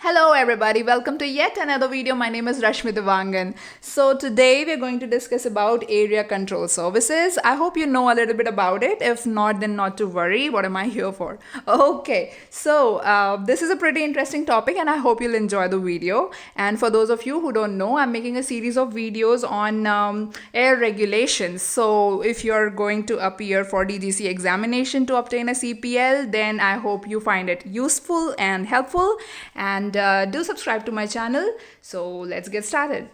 Hello everybody, welcome to yet another video. My name is Rashmi Devangan. So today we're going to discuss about area control services. I hope you know a little bit about it. If not, then not to worry. What am I here for? Okay, so this is a pretty interesting topic and I hope you'll enjoy the video. And for those of you who don't know, I'm making a series of videos on air regulations. So if you're going to appear for DGC examination to obtain a CPL, then I hope you find it useful and helpful. And do subscribe to my channel. So let's get started.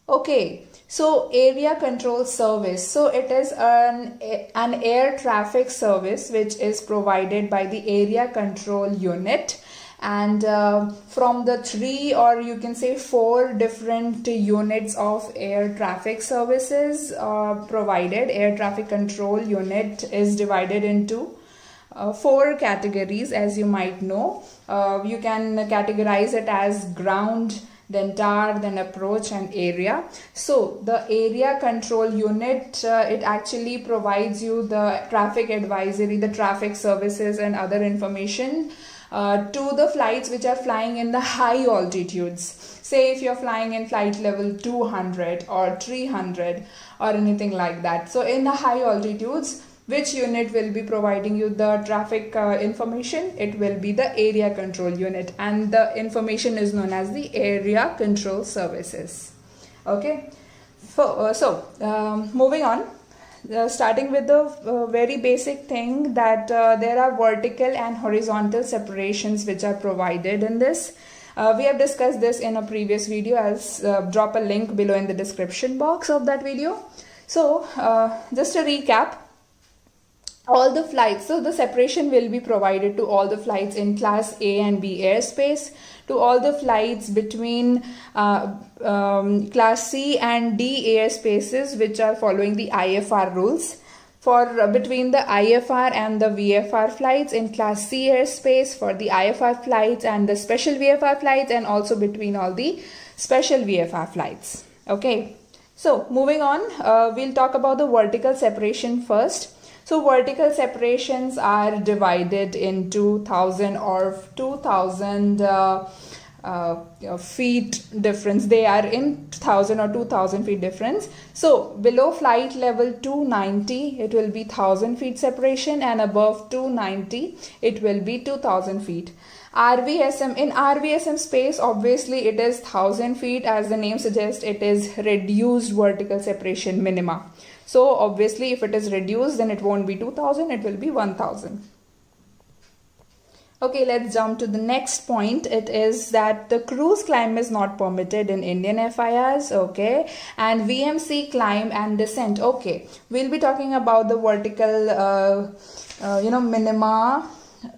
Okay, so area control service. So it is an air traffic service which is provided by the area control unit, and from the 3 or you can say 4 different units of air traffic services provided, air traffic control unit is divided into 4 categories, as you might know. You can categorize it as ground, then tower, then approach, and area. So the area control unit, it actually provides you the traffic advisory, the traffic services and other information to the flights which are flying in the high altitudes. Say if you're flying in flight level 200 or 300 or anything like that. So in the high altitudes, which unit will be providing you the traffic information? It will be the area control unit, and the information is known as the area control services. Okay, so moving on, starting with the very basic thing that there are vertical and horizontal separations which are provided in this. We have discussed this in a previous video. I'll drop a link below in the description box of that video. So just a recap, all the flights, so the separation will be provided to all the flights in class A and B airspace, to all the flights between class C and D airspaces which are following the IFR rules, for between the IFR and the VFR flights in class C airspace, for the IFR flights and the special VFR flights, and also between all the special VFR flights. Okay, so moving on, we'll talk about the vertical separation first. So vertical separations are divided into 1000 or 2000 feet difference. They are in 1000 or 2000 feet difference. So below flight level 290, it will be 1000 feet separation, and above 290, it will be 2000 feet. RVSM, in RVSM space, obviously it is 1000 feet. As the name suggests, it is reduced vertical separation minima. So obviously if it is reduced, then it won't be 2000, it will be 1000. Okay, let's jump to the next point. It is that the cruise climb is not permitted in Indian FIRs, okay, and VMC climb and descent. Okay, we'll be talking about the vertical, minima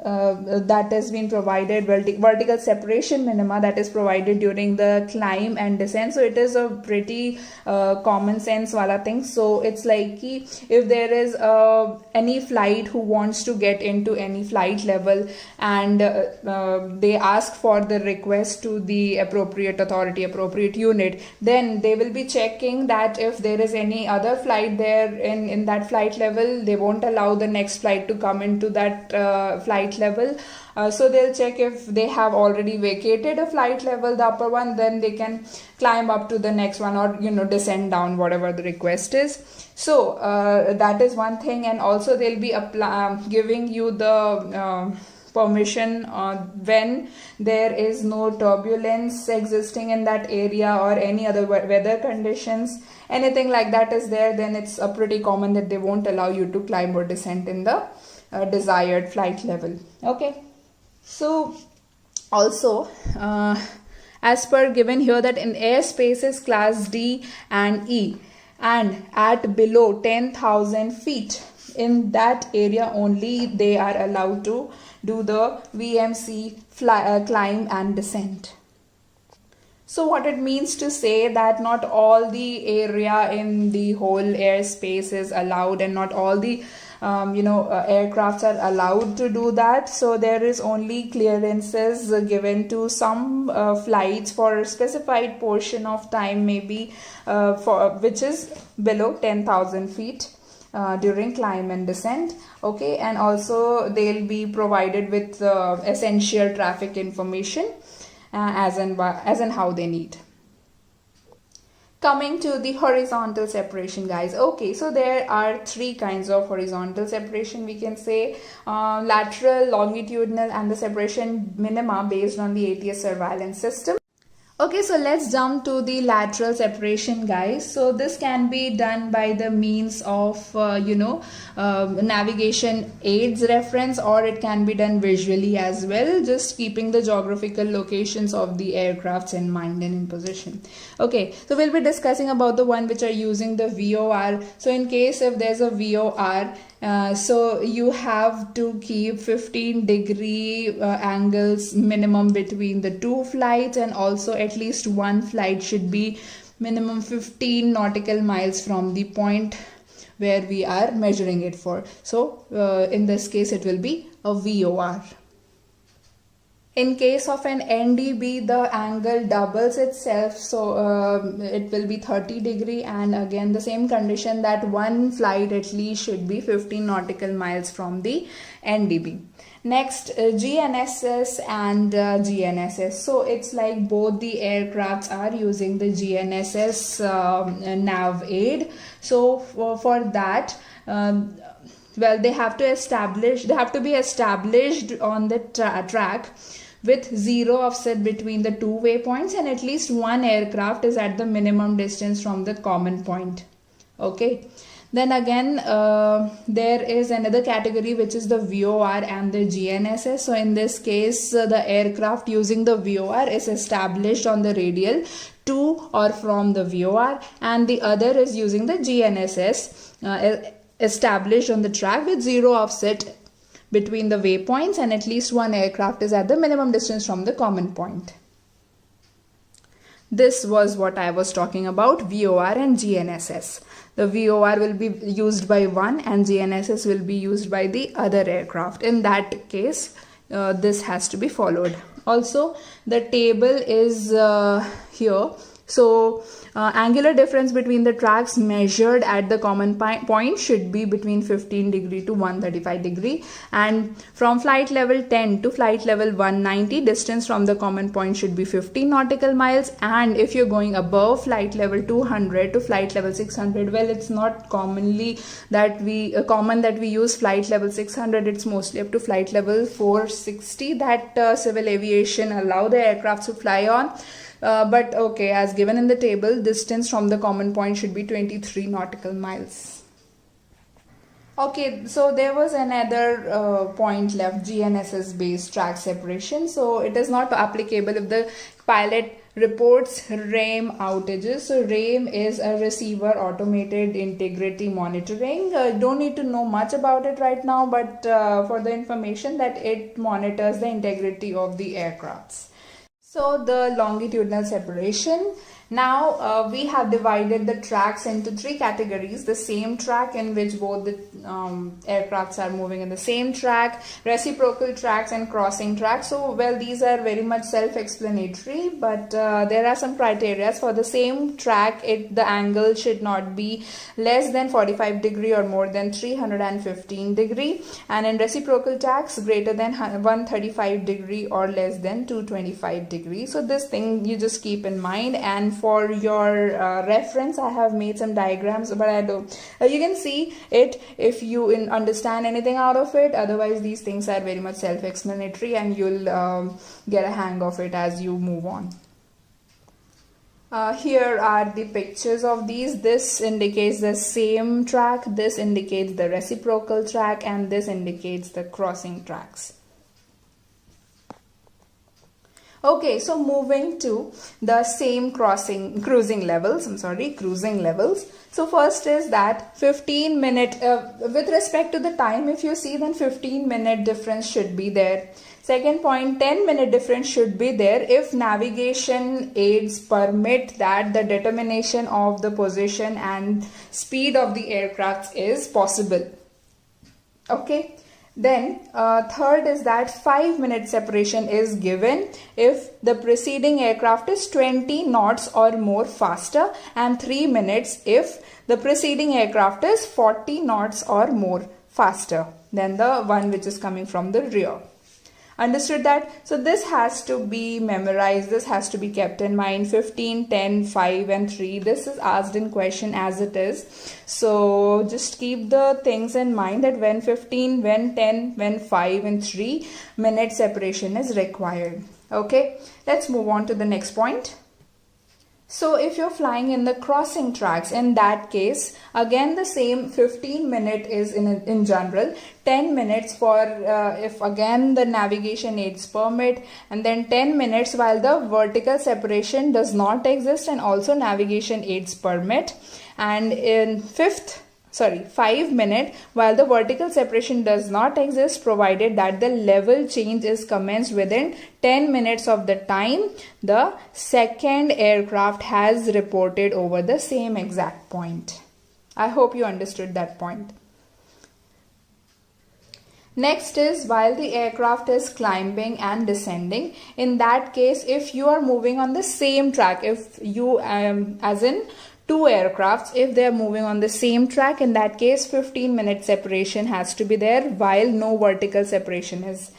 that has been provided, vertical separation minima that is provided during the climb and descent. So it is a pretty common sense wala thing. So it's like if there is any flight who wants to get into any flight level, and they ask for the request to the appropriate authority, appropriate unit, then they will be checking that if there is any other flight there in that flight level, they won't allow the next flight to come into that flight level. So they'll check if they have already vacated a flight level, the upper one, then they can climb up to the next one, or descend down, whatever the request is. So that is one thing. And also they'll be giving you the permission when there is no turbulence existing in that area or any other weather conditions, anything like that is there, then it's pretty common that they won't allow you to climb or descend in the desired flight level. Okay, so also as per given here, that in airspaces class D and E and at below 10,000 feet, in that area only they are allowed to do the VMC climb and descent. So what it means to say that not all the area in the whole airspace is allowed, and not all the aircrafts are allowed to do that. So there is only clearances given to some flights for a specified portion of time, maybe for which is below 10,000 feet. during climb and descent. Okay, and also they'll be provided with essential traffic information as and how they need. Coming to the horizontal separation, guys. Okay, so there are three kinds of horizontal separation, we can say: lateral, longitudinal, and the separation minima based on the ATS surveillance system. Okay, so let's jump to the lateral separation, guys. So this can be done by the means of navigation aids reference, or it can be done visually as well, just keeping the geographical locations of the aircrafts in mind and in position. Okay, so we'll be discussing about the one which are using the VOR. So in case if there's a VOR, so you have to keep 15-degree angles minimum between the two flights, and also at least one flight should be minimum 15 nautical miles from the point where we are measuring it for. So in this case it will be a VOR. In case of an NDB, the angle doubles itself, so it will be 30-degree, and again the same condition that one flight at least should be 15 nautical miles from the NDB. Next, GNSS and GNSS. So it's like both the aircrafts are using the GNSS nav aid. So for that, well, they have to be established on the track with zero offset between the two waypoints, and at least one aircraft is at the minimum distance from the common point. Okay, then again there is another category which is the VOR and the GNSS. So in this case the aircraft using the VOR is established on the radial to or from the VOR, and the other is using the GNSS established on the track with zero offset between the waypoints, and at least one aircraft is at the minimum distance from the common point. This was what I was talking about, VOR and GNSS. The VOR will be used by one and GNSS will be used by the other aircraft. In that case, this has to be followed. Also, the table is here. So angular difference between the tracks measured at the common point should be between 15-degree to 135-degree, and from flight level 10 to flight level 190, distance from the common point should be 15 nautical miles. And if you're going above flight level 200 to flight level 600, well, it's not commonly that common that we use flight level 600. It's mostly up to flight level 460 that civil aviation allow the aircraft to fly on. But okay, as given in the table, distance from the common point should be 23 nautical miles. Okay, so there was another point left, GNSS based track separation. So it is not applicable if the pilot reports RAIM outages. So RAIM is a receiver automated integrity monitoring. Don't need to know much about it right now, but for the information that it monitors the integrity of the aircrafts. So the longitudinal separation. Now we have divided the tracks into three categories: the same track in which both the aircrafts are moving in the same track, reciprocal tracks, and crossing tracks. So well, these are very much self-explanatory, but there are some criteria. For the same track, the angle should not be less than 45-degree or more than 315-degree, and in reciprocal tracks greater than 135-degree or less than 225-degree. So this thing you just keep in mind, and for your reference I have made some diagrams, but I don't you can see it if you understand anything out of it. Otherwise these things are very much self-explanatory, and you'll get a hang of it as you move on. Here are the pictures of these. This indicates the same track, this indicates the reciprocal track, and this indicates the crossing tracks. Okay, so moving to the same cruising levels. So first is that 15-minute, with respect to the time, if you see, then 15-minute difference should be there. Second point, 10-minute difference should be there if navigation aids permit that the determination of the position and speed of the aircraft is possible. Okay. Then third is that 5-minute separation is given if the preceding aircraft is 20 knots or more faster, and 3 minutes if the preceding aircraft is 40 knots or more faster than the one which is coming from the rear. Understood that? So this has to be memorized. This has to be kept in mind. 15, 10, 5 and 3. This is asked in question as it is. So just keep the things in mind that when 15, when 10, when 5 and 3 minute separation is required. Okay, let's move on to the next point. So if you're flying in the crossing tracks, in that case, again the same 15-minute is in general, 10 minutes for if again the navigation aids permit, and then 10 minutes while the vertical separation does not exist and also navigation aids permit, and in 5 minutes while the vertical separation does not exist, provided that the level change is commenced within 10 minutes of the time the second aircraft has reported over the same exact point. I hope you understood that point. Next is while the aircraft is climbing and descending. In that case, if you are moving on the same track, if you as in two aircrafts, if they are moving on the same track, in that case 15-minute separation has to be there while no vertical separation is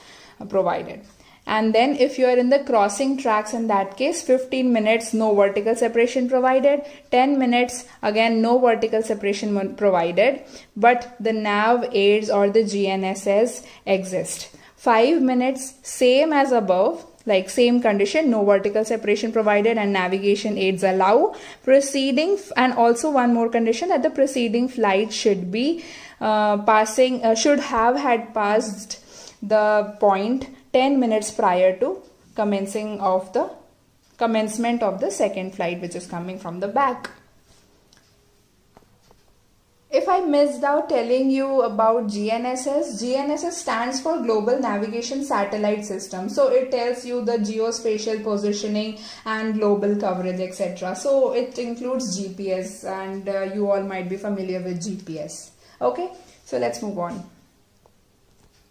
provided. And then if you are in the crossing tracks, in that case 15 minutes no vertical separation provided, 10 minutes again no vertical separation provided, but the nav aids or the GNSS exist. 5 minutes same as above, like same condition, no vertical separation provided and navigation aids allow proceeding, and also one more condition that the preceding flight should be should have had passed the point 10 minutes prior to commencement of the second flight which is coming from the back. If I missed out telling you about GNSS, GNSS stands for Global Navigation Satellite System. So it tells you the geospatial positioning and global coverage, etc. So it includes GPS, and you all might be familiar with GPS. Okay, so let's move on.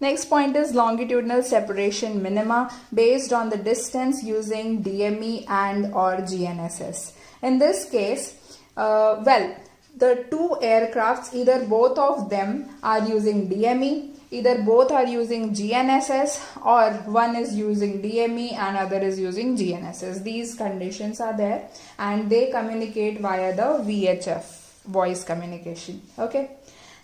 Next point is longitudinal separation minima based on the distance using DME and or GNSS. In this case, the two aircrafts, either both of them are using DME, either both are using GNSS, or one is using DME and other is using GNSS. These conditions are there and they communicate via the VHF, voice communication. Okay.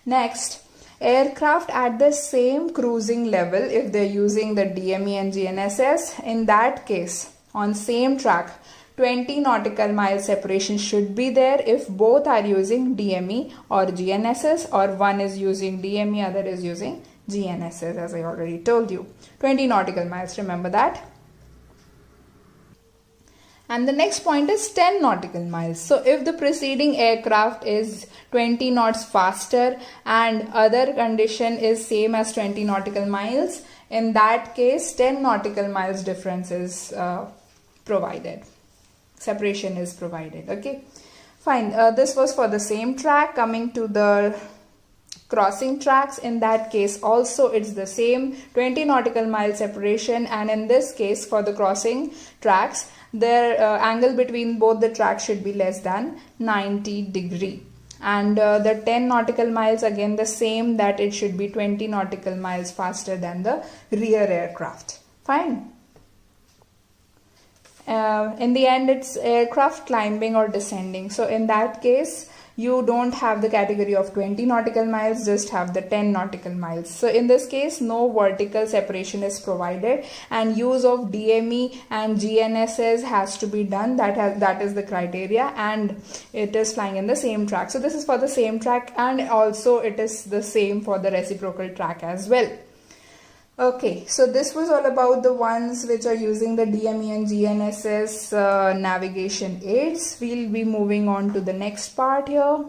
Next, aircraft at the same cruising level, if they're using the DME and GNSS, in that case on same track 20 nautical mile separation should be there if both are using DME or GNSS, or one is using DME, other is using GNSS, as I already told you. 20 nautical miles, remember that. And the next point is 10 nautical miles. So if the preceding aircraft is 20 knots faster and other condition is same as 20 nautical miles, in that case 10 nautical miles difference is provided. Separation is provided. Okay, fine. This was for the same track. Coming to the crossing tracks, in that case also it's the same 20 nautical mile separation, and in this case for the crossing tracks, their angle between both the tracks should be less than 90 degree. And the 10 nautical miles, again the same, that it should be 20 nautical miles faster than the rear aircraft. Fine. In the end, it's aircraft climbing or descending. So in that case, you don't have the category of 20 nautical miles, just have the 10 nautical miles. So in this case, no vertical separation is provided and use of DME and GNSS has to be done. That is the criteria, and it is flying in the same track. So this is for the same track, and also it is the same for the reciprocal track as well. Okay, so this was all about the ones which are using the DME and GNSS navigation aids. We'll be moving on to the next part here.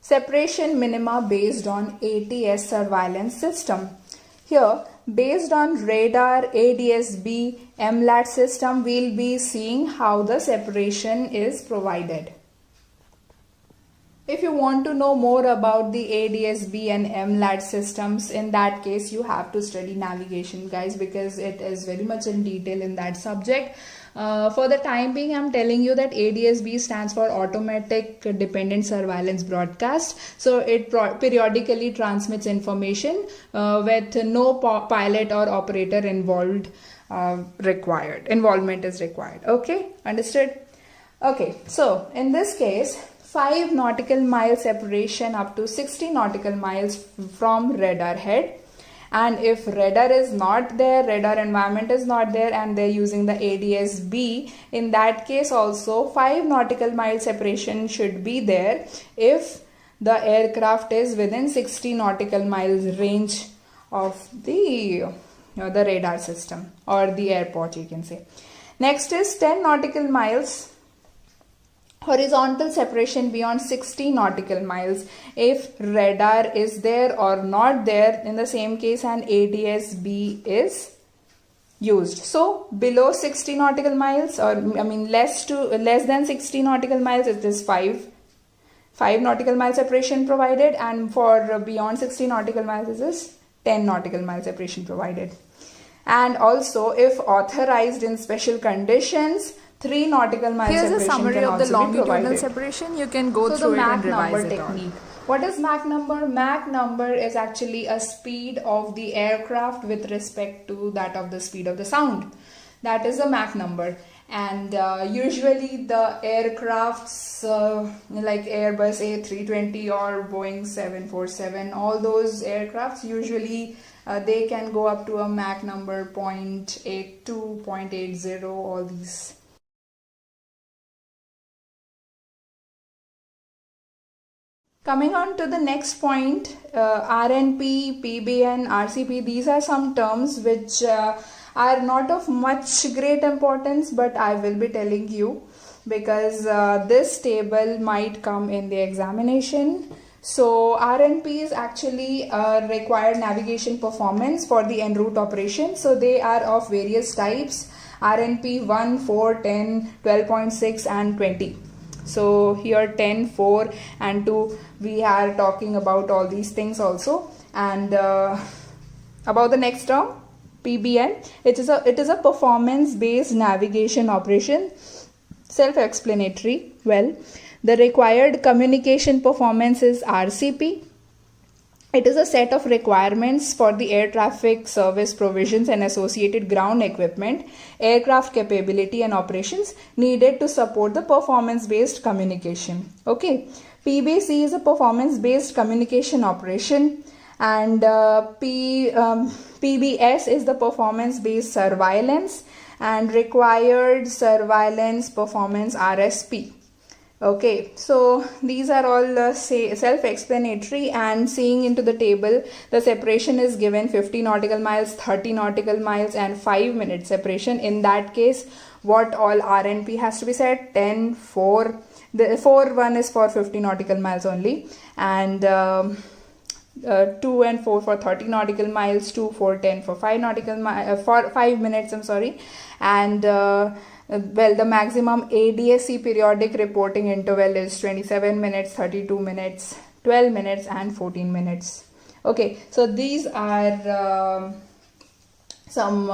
Separation minima based on ATS surveillance system. Here, based on radar, ADS-B, MLAT system, we'll be seeing how the separation is provided. If you want to know more about the ADS-B and MLAT systems, in that case you have to study navigation, guys, because it is very much in detail in that subject. For the time being, I'm telling you that ADS-B stands for Automatic Dependent Surveillance Broadcast. So it periodically transmits information with no pilot or operator involved involvement is required. Okay, understood? Okay, so in this case, 5 nautical mile separation up to 60 nautical miles from radar head. And if radar is not there, radar environment is not there, and they're using the ADS-B, in that case also 5 nautical mile separation should be there if the aircraft is within 60 nautical miles range of the radar system or the airport, you can say. Next is 10 nautical miles horizontal separation beyond 60 nautical miles if radar is there or not there. In the same case, an ADS-B is used. So below 60 nautical miles, or I mean less than 60 nautical miles, it is 5 nautical mile separation provided, and for beyond 60 nautical miles it is 10 nautical mile separation provided. And also, if authorized in special conditions, 3 nautical mile Here's separation. Here's a summary can of the also longitudinal separation. You can go through it and revise it all. What is Mach number? Mach number is actually a speed of the aircraft with respect to that of the speed of the sound. That is the Mach number. And usually the aircrafts like Airbus A320 or Boeing 747, all those aircrafts usually they can go up to a Mach number 0.82, 0.80, all these. Coming on to the next point, RNP, PBN, RCP, these are some terms which are not of much great importance, but I will be telling you because this table might come in the examination. So RNP is actually required navigation performance for the en route operation. So they are of various types: RNP 1, 4, 10, 12.6 and 20. So here 10, 4 and 2, we are talking about all these things also. And about the next term, PBN, it is a performance based navigation operation. Self-explanatory. Well, the required communication performance is RCP. It is a set of requirements for the air traffic service provisions and associated ground equipment, aircraft capability and operations needed to support the performance-based communication. Okay, PBC is a performance-based communication operation, and PBS is the performance-based surveillance and required surveillance performance RSP. Okay, so these are all self-explanatory, and seeing into the table, the separation is given 50 nautical miles, 30 nautical miles and 5 minute separation. In that case, what all RNP has to be set? 10, 4, the 4 one is for 50 nautical miles only, and 2 and 4 for 30 nautical miles, 2, 4, 10 for 5 nautical miles, for 5 minutes, I'm sorry, and well, the maximum ADS-C periodic reporting interval is 27 minutes, 32 minutes, 12 minutes and 14 minutes. Okay, so these are some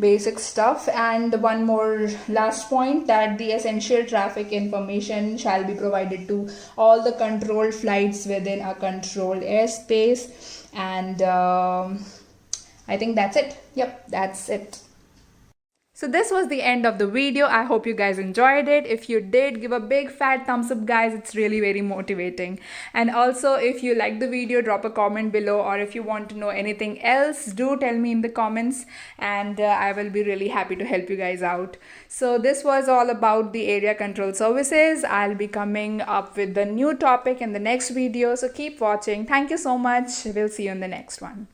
basic stuff. And one more last point, that the essential traffic information shall be provided to all the controlled flights within a controlled airspace. And I think that's it. Yep, that's it. So this was the end of the video. I hope you guys enjoyed it. If you did, give a big fat thumbs up, guys. It's really very motivating. And also, if you like the video, drop a comment below, or if you want to know anything else, do tell me in the comments, and I will be really happy to help you guys out. So this was all about the area control services. I'll be coming up with the new topic in the next video, so keep watching. Thank you so much. We'll see you in the next one.